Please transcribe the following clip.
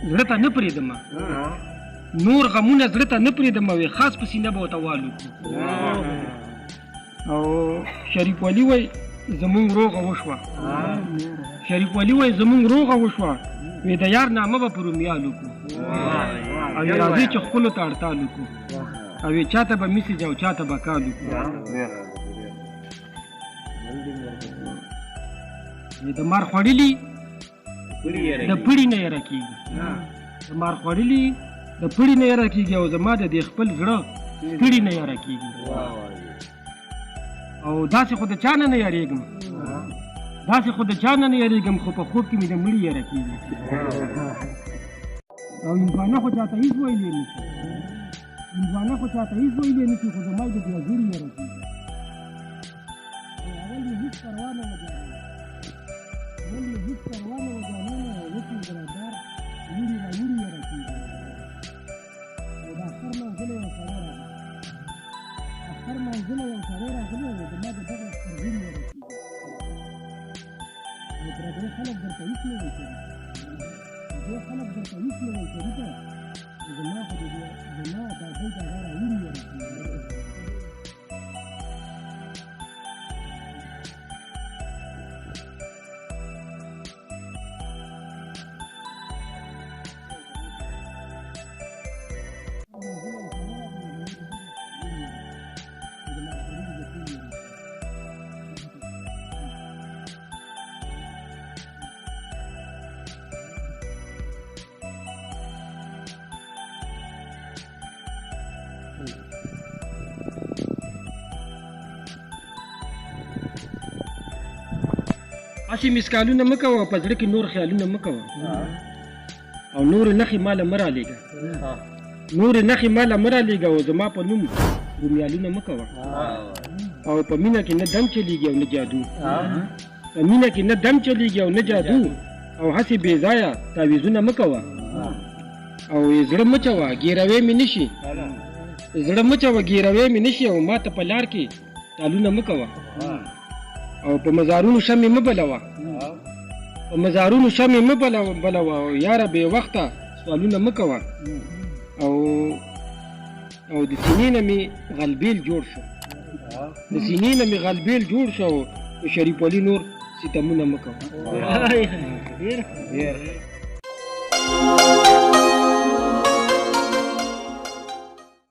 زړه ته نه پرېږدم نور غمونه زړه ته نه پرېږدم وې خاص په سینه به ورته والو او شریف علي وایي زمونږ روغه وشوه شریف علي وایي زمونږ روغه وشوه وې د یار نامه به په رومیالو کړو او راځئ چې خپلو ته اړتال وکړو او چاته به میسج او چاته به کال وکړو د مار خوړلي د پړي نه یره کېږي د مار خوړلي د پړي نه یره کېږي او زما د دې خپل زړه پړي نه یره کېږي او داسې خو د چا نه یریږم داسې خو د چا نه یریږم خو په خوب کې مې د مړي یره کېږي او هندوانه خو چاته هېڅ ویلی نه شي هندوانه خو چاته هېڅ ویلی نه شي خو زما د بیا زړي یره کېږي اول یې هېڅ پروا نه وجانه اول یې هېڅ پروا نه وجانه وکړي ګرادار وړي را وړي یره کېږي نو د اختر منزله یو سړی راغلی اختر منزله یو سړی راغلی او زما د دغه سترګین یره کېږي نو پردي خلک درته هېڅ نه وایي کړي دې خلک درته هېڅ نه وایي کړي ته زما خو د زما دا ځای د هغه را وړي یره کېږي هسې مسکالونه مه کوه په زړه کې نور خیالونه مه کوه او نورې نښې ماله مه رالیږه نورې نښې ماله مه رالیږه او زما په نوم رومیالونه مه کوه او په مینه کې نه دم چلیږي او نه جادو په مینه کې نه دم چلیږي او نه جادو او هسې بې ځایه تعویضونه مه کوه او زړه مه چوه ګیروی مې نه شي زړه مه چوه ګیروی مې نه شي او ما ته په لار کې تالونه مه کوه او په مزارونو شمې مه بلوه په مزارونو شمې مه بلوه او یاره بې وخته سوالونه مه کوه او د سینې نه مې غلبیل جوړ شو د سینې نه مې غلبیل جوړ شو او شریف علي نور ستمونه مه کوه